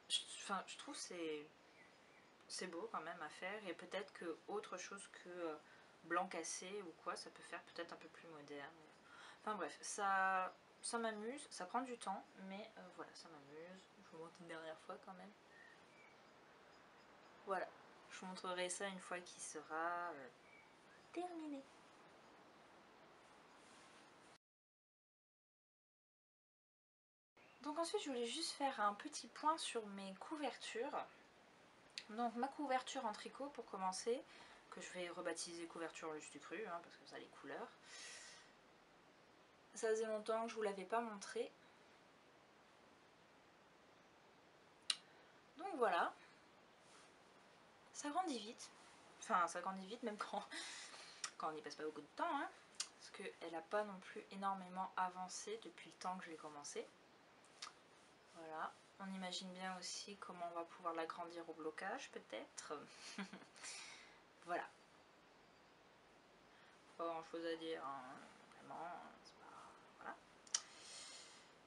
Je trouve c'est beau quand même à faire. Et peut-être que autre chose que blanc cassé ou quoi, ça peut faire peut-être un peu plus moderne. Enfin bref, ça m'amuse, ça prend du temps, mais voilà, ça m'amuse. Je vous montre une dernière fois quand même. Voilà, je vous montrerai ça une fois qu'il sera terminé. Donc ensuite, je voulais juste faire un petit point sur mes couvertures. Donc ma couverture en tricot pour commencer, que je vais rebaptiser couverture Lustu Cru, hein, parce que ça a les couleurs. Ça faisait longtemps que je vous l'avais pas montré. Donc voilà, ça grandit vite. Enfin, ça grandit vite même quand on n'y passe pas beaucoup de temps, hein, parce qu'elle n'a pas non plus énormément avancé depuis le temps que je l'ai commencé. Voilà, on imagine bien aussi comment on va pouvoir l'agrandir au blocage peut-être. Voilà. Pas grand chose à dire, hein. Vraiment, c'est pas... Voilà.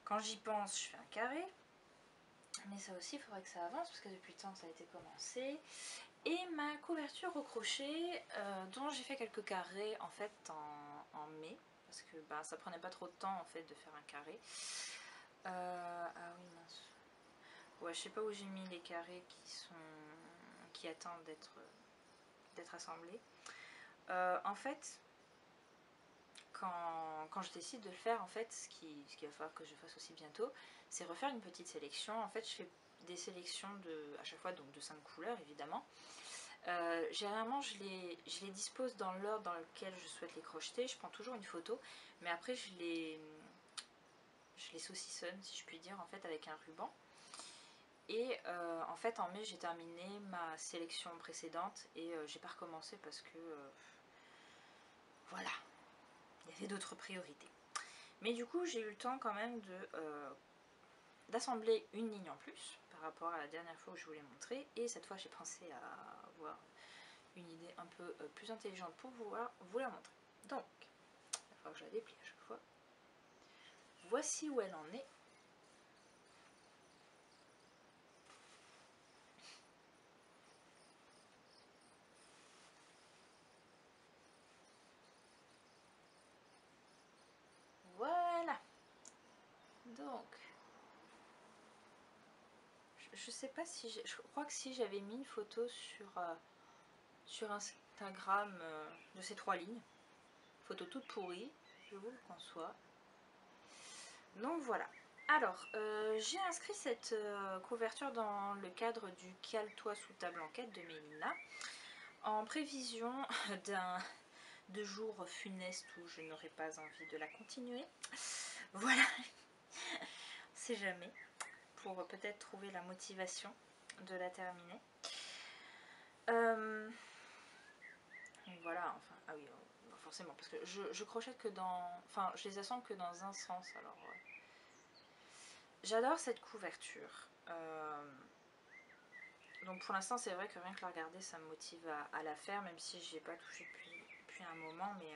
Quand j'y pense, je fais un carré. Mais ça aussi, il faudrait que ça avance, parce que depuis le temps que ça a été commencé. Et ma couverture au crochet, dont j'ai fait quelques carrés en fait en mai, parce que bah, ça prenait pas trop de temps en fait de faire un carré. Ah oui, mince. Ouais, je sais pas où j'ai mis les carrés qui attendent d'être assemblés. En fait, quand je décide de le faire, en fait, ce qu'il va falloir que je fasse aussi bientôt, c'est refaire une petite sélection. En fait, je fais des sélections à chaque fois donc de 5 couleurs, évidemment. Généralement, je les dispose dans l'ordre dans lequel je souhaite les crocheter. Je prends toujours une photo, mais après, je les saucissonne, si je puis dire, en fait, avec un ruban. Et en fait, en mai, j'ai terminé ma sélection précédente et j'ai pas recommencé parce que voilà, il y avait d'autres priorités. Mais du coup, j'ai eu le temps quand même d'assembler une ligne en plus par rapport à la dernière fois où je vous l'ai montré. Et cette fois, j'ai pensé à avoir une idée un peu plus intelligente pour pouvoir vous la montrer. Donc, il va falloir que je la déplie à chaque fois. Voici où elle en est. Voilà. Donc, je sais pas si je crois que si j'avais mis une photo sur Instagram de ces 3 lignes, photo toute pourrie, je vous le conçois. Donc voilà. Alors, j'ai inscrit cette couverture dans le cadre du Cale-toi sous ta blanquette de Mélina, en prévision de jours funestes où je n'aurai pas envie de la continuer. Voilà, on sait jamais, pour peut-être trouver la motivation de la terminer. Donc voilà, enfin, ah oui, forcément, parce que je crochette que enfin, je les assemble que dans un sens, alors... J'adore cette couverture. Donc pour l'instant, c'est vrai que rien que la regarder, ça me motive à la faire, même si j'y ai pas touché depuis un moment, mais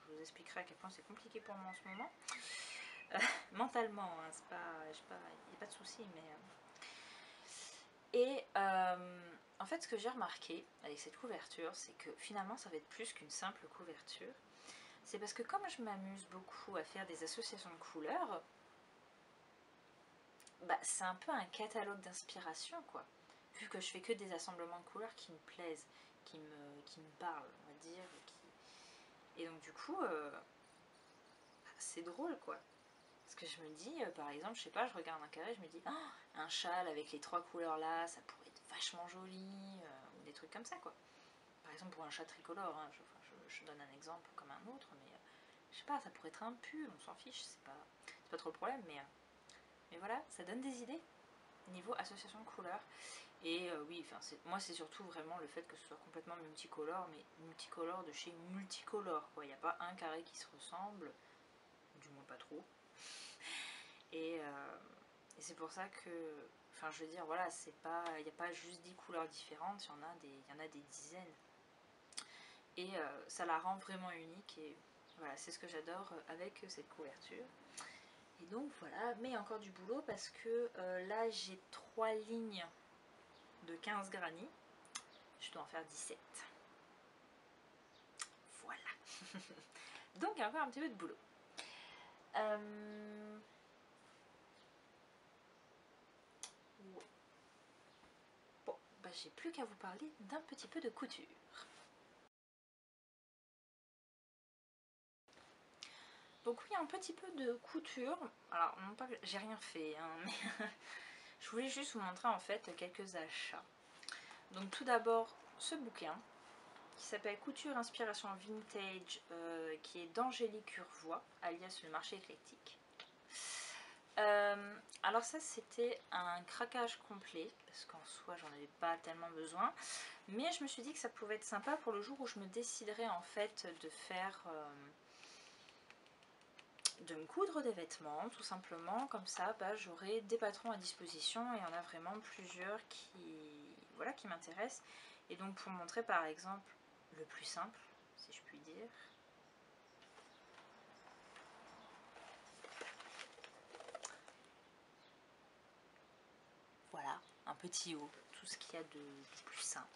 je vous expliquerai à quel point c'est compliqué pour moi en ce moment. Mentalement, hein, c'est pas, il n'y a pas de souci, mais... Et en fait, ce que j'ai remarqué avec cette couverture, c'est que finalement, ça va être plus qu'une simple couverture. C'est parce que comme je m'amuse beaucoup à faire des associations de couleurs, bah, c'est un peu un catalogue d'inspiration, quoi. Vu que je fais que des assemblements de couleurs qui me plaisent, qui me parlent, on va dire. Et donc du coup, c'est drôle, quoi. Parce que je me dis, par exemple, je sais pas, je regarde un carré, je me dis, oh, un châle avec les 3 couleurs là, ça pourrait être vachement joli, ou des trucs comme ça, quoi. Par exemple, pour un chat tricolore, hein, je donne un exemple comme un autre, mais je sais pas, ça pourrait être un pull, on s'en fiche, c'est pas trop le problème, mais voilà, ça donne des idées niveau association de couleurs. Et oui, moi c'est surtout vraiment le fait que ce soit complètement multicolore, mais multicolore de chez multicolore, quoi. Il n'y a pas un carré qui se ressemble, du moins pas trop. Et c'est pour ça que, enfin je veux dire, voilà, il n'y a pas juste 10 couleurs différentes, il y en a des dizaines. Et ça la rend vraiment unique, et voilà, c'est ce que j'adore avec cette couverture. Et donc voilà, mais encore du boulot parce que là j'ai 3 lignes de 15 granits, je dois en faire 17. Voilà. Donc il y a encore un petit peu de boulot. Ouais. Bon, bah, j'ai plus qu'à vous parler d'un petit peu de couture. Donc oui, un petit peu de couture. Alors non pas que j'ai rien fait, hein, mais je voulais juste vous montrer en fait quelques achats. Donc tout d'abord ce bouquin qui s'appelle Couture Inspiration Vintage, qui est d'Angélique Urvois, alias Le Marché Éclectique. Alors ça c'était un craquage complet, parce qu'en soi j'en avais pas tellement besoin, mais je me suis dit que ça pouvait être sympa pour le jour où je me déciderais en fait de faire... de me coudre des vêtements, tout simplement, comme ça bah, j'aurai des patrons à disposition, et il y en a vraiment plusieurs voilà, qui m'intéressent. Et donc pour montrer par exemple le plus simple, si je puis dire, voilà, un petit haut, tout ce qu'il y a de plus simple.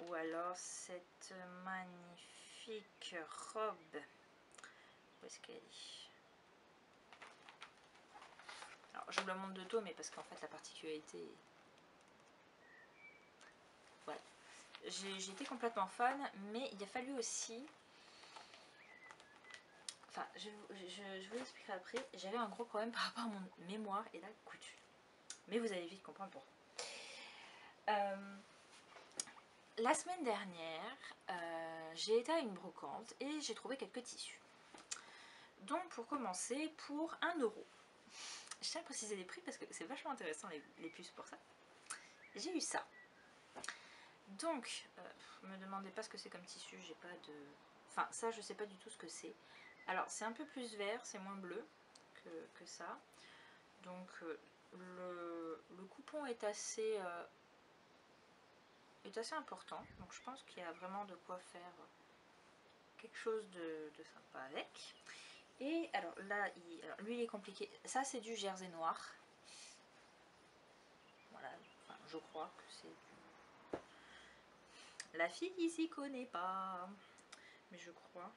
Ou alors cette magnifique robe, où est-ce qu'elle est? Alors je vous la montre de dos, mais parce qu'en fait la particularité, voilà, J'étais complètement fan, mais il a fallu aussi... Enfin, je vous expliquerai après. J'avais un gros problème par rapport à mon mémoire et la couture. Mais vous allez vite comprendre pourquoi. La semaine dernière, j'ai été à une brocante et j'ai trouvé quelques tissus. Donc pour commencer, pour 1 €. Je tiens à préciser les prix parce que c'est vachement intéressant les puces pour ça. J'ai eu ça. Donc, me demandez pas ce que c'est comme tissu, j'ai pas de... Enfin, ça je sais pas du tout ce que c'est. Alors c'est un peu plus vert, c'est moins bleu que ça. Donc le coupon est assez important. Donc je pense qu'il y a vraiment de quoi faire quelque chose de sympa avec. Et alors là, lui il est compliqué. Ça c'est du jersey noir. Voilà, enfin, je crois que c'est du... La fille ici connaît pas. Mais je crois.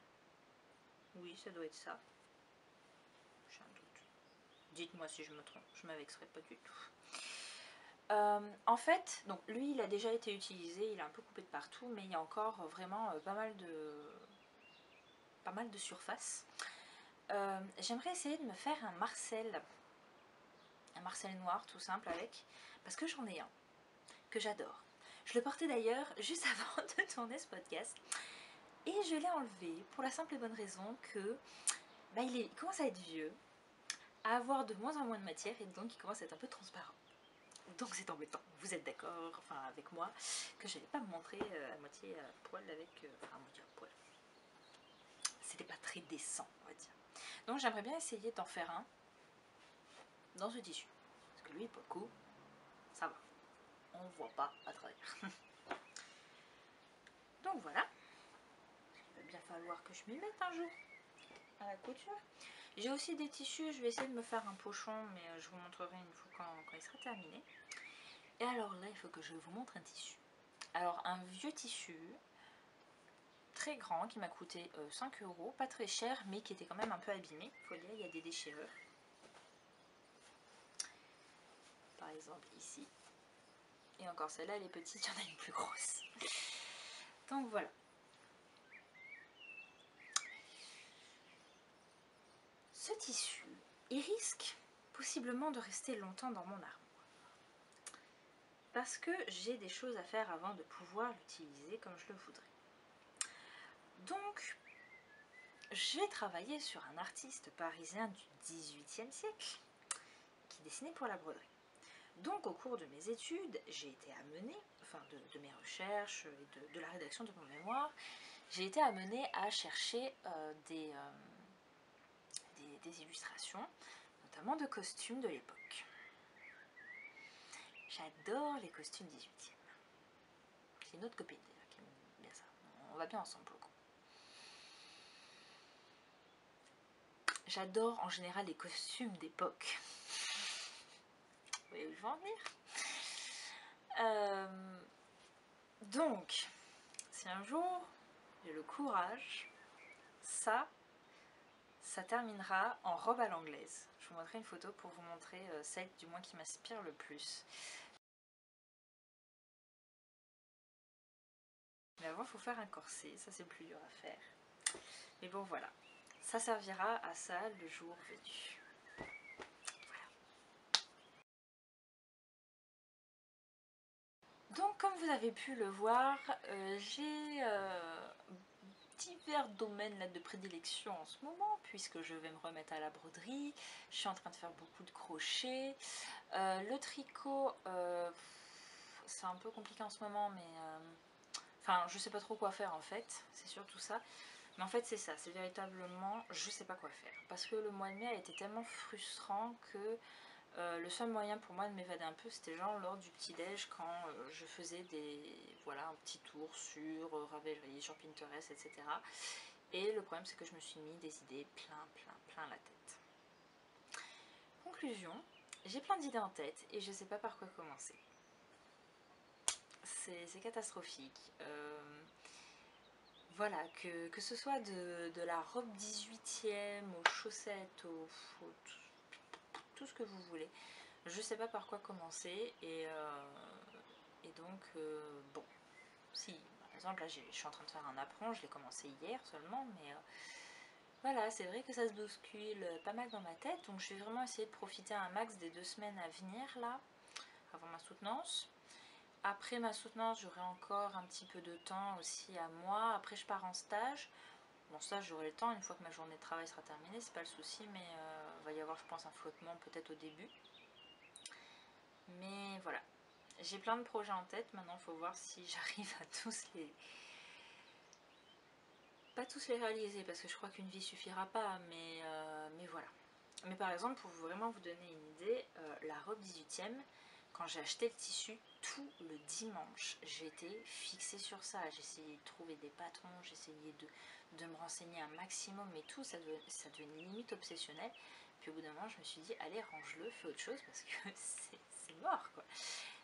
Oui, ça doit être ça. J'ai un doute. Dites-moi si je me trompe, je m'avexerai pas du tout. En fait, donc lui il a déjà été utilisé, il est un peu coupé de partout, mais il y a encore vraiment pas mal de surface. J'aimerais essayer de me faire un Marcel noir tout simple avec, parce que j'en ai un que j'adore. Je le portais d'ailleurs juste avant de tourner ce podcast et je l'ai enlevé pour la simple et bonne raison que il commence à être vieux, à avoir de moins en moins de matière et donc il commence à être un peu transparent. Donc c'est embêtant, vous êtes d'accord, enfin avec moi, que je n'allais pas me montrer à moitié à poil avec... enfin à moitié à poil. C'était pas très décent, on va dire. Donc j'aimerais bien essayer d'en faire un dans ce tissu. Parce que lui, pour le coup, ça va. On ne voit pas à travers. Donc voilà. Il va bien falloir que je m'y mette un jour à la couture. J'ai aussi des tissus, je vais essayer de me faire un pochon, mais je vous montrerai une fois quand il sera terminé. Et alors là, il faut que je vous montre un tissu. Alors un vieux tissu, très grand, qui m'a coûté 5 €, pas très cher, mais qui était quand même un peu abîmé. Il faut dire, il y a des déchirures. Par exemple ici. Et encore celle-là, elle est petite, il y en a une plus grosse. Donc voilà. Ce tissu, il risque possiblement de rester longtemps dans mon armoire. Parce que j'ai des choses à faire avant de pouvoir l'utiliser comme je le voudrais. Donc, j'ai travaillé sur un artiste parisien du XVIIIe siècle qui dessinait pour la broderie. Donc, au cours de mes études, j'ai été amenée, enfin de mes recherches et de la rédaction de mon mémoire, j'ai été amenée à chercher des illustrations, notamment de costumes de l'époque. J'adore les costumes 18e. C'est une autre copine d'ailleurs qui aime bien ça. On va bien ensemble pour le coup. J'adore en général les costumes d'époque. Vous voyez où je veux en venir. Donc, si un jour j'ai le courage, ça terminera en robe à l'anglaise. Je vous montrerai une photo pour vous montrer celle du moins qui m'inspire le plus. Mais avant, il faut faire un corset, ça c'est plus dur à faire. Mais bon, voilà. Ça servira à ça le jour venu. Voilà. Donc, comme vous avez pu le voir, j'ai divers domaines là, de prédilection en ce moment, puisque je vais me remettre à la broderie. Je suis en train de faire beaucoup de crochets. Le tricot, c'est un peu compliqué en ce moment, mais... Enfin, je sais pas trop quoi faire en fait, c'est surtout ça. Mais en fait, c'est ça, c'est véritablement, je sais pas quoi faire. Parce que le mois de mai a été tellement frustrant que le seul moyen pour moi de m'évader un peu, c'était genre lors du petit-déj quand je faisais un petit tour sur Ravelry, sur Pinterest, etc. Et le problème, c'est que je me suis mis des idées plein la tête. Conclusion, j'ai plein d'idées en tête et je sais pas par quoi commencer. C'est catastrophique. Voilà, que ce soit de la robe 18e aux chaussettes, tout ce que vous voulez. Je sais pas par quoi commencer et donc bon, soucis. Par exemple, là je suis en train de faire un apron, je l'ai commencé hier seulement, mais voilà, c'est vrai que ça se bouscule pas mal dans ma tête, donc je vais vraiment essayer de profiter un max des 2 semaines à venir là, avant ma soutenance. Après ma soutenance, j'aurai encore un petit peu de temps aussi à moi. Après, je pars en stage. Bon, ça, j'aurai le temps une fois que ma journée de travail sera terminée, c'est pas le souci, mais il va y avoir, je pense, un flottement peut-être au début. Mais voilà, j'ai plein de projets en tête. Maintenant, il faut voir si j'arrive à pas tous les réaliser, parce que je crois qu'une vie suffira pas, mais voilà. Mais par exemple, pour vraiment vous donner une idée, la robe 18e, quand j'ai acheté le tissu, tout le dimanche, j'étais fixée sur ça. J'essayais de trouver des patrons, j'essayais de me renseigner un maximum, mais tout, ça devenait limite obsessionnel. Puis au bout d'un moment, je me suis dit, allez, range-le, fais autre chose, parce que c'est mort, quoi.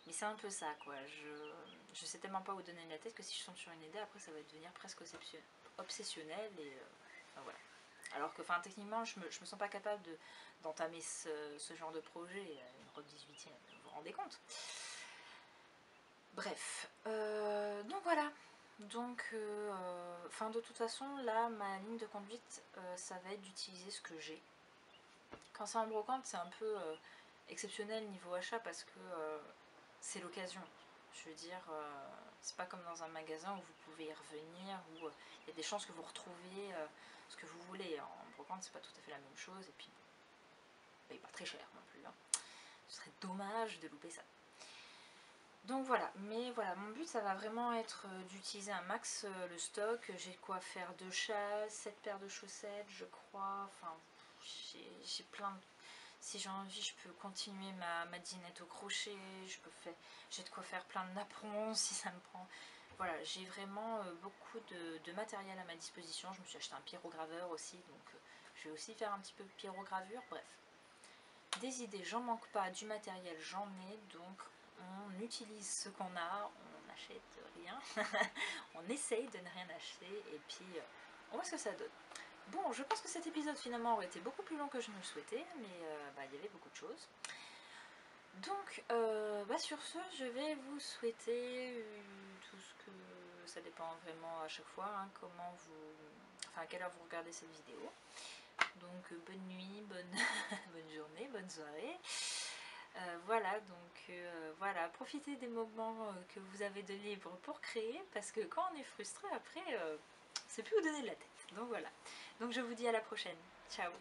Mais c'est un peu ça, quoi. Je sais tellement pas où donner la tête que si je tombe sur une idée, après, ça va devenir presque obsessionnel, et enfin, voilà. Alors que, enfin, techniquement, je me sens pas capable d'entamer ce genre de projet, une robe 18e, vous vous rendez compte? Bref, donc voilà. Donc, enfin, de toute façon, là, ma ligne de conduite, ça va être d'utiliser ce que j'ai. Quand c'est en brocante, c'est un peu exceptionnel niveau achat parce que c'est l'occasion. Je veux dire, c'est pas comme dans un magasin où vous pouvez y revenir, où il y a des chances que vous retrouviez ce que vous voulez. En brocante, c'est pas tout à fait la même chose, et puis paye pas très cher non plus. Hein. Ce serait dommage de louper ça. Donc voilà, mais voilà, mon but ça va vraiment être d'utiliser un max le stock. J'ai quoi faire 2 chasses, 7 paires de chaussettes, je crois. Enfin, j'ai plein de... Si j'ai envie, je peux continuer ma dinette au crochet. J'ai de quoi faire plein de napperons si ça me prend. Voilà, j'ai vraiment beaucoup de matériel à ma disposition. Je me suis acheté un pyrograveur aussi, donc je vais aussi faire un petit peu de pyrogravure. Bref, des idées, j'en manque pas, du matériel, j'en ai, donc on utilise ce qu'on a, on n'achète rien, on essaye de ne rien acheter, et puis on voit ce que ça donne. Bon, je pense que cet épisode finalement aurait été beaucoup plus long que je ne le souhaitais, mais il y avait beaucoup de choses. Donc, sur ce, je vais vous souhaiter tout ce que... Ça dépend vraiment à chaque fois, hein, comment vous... Enfin, à quelle heure vous regardez cette vidéo. Donc, bonne nuit, bonne journée, bonne soirée. Voilà, donc voilà, profitez des moments que vous avez de libre pour créer, parce que quand on est frustré, après, c'est plus où donner de la tête. Donc voilà. Donc je vous dis à la prochaine. Ciao.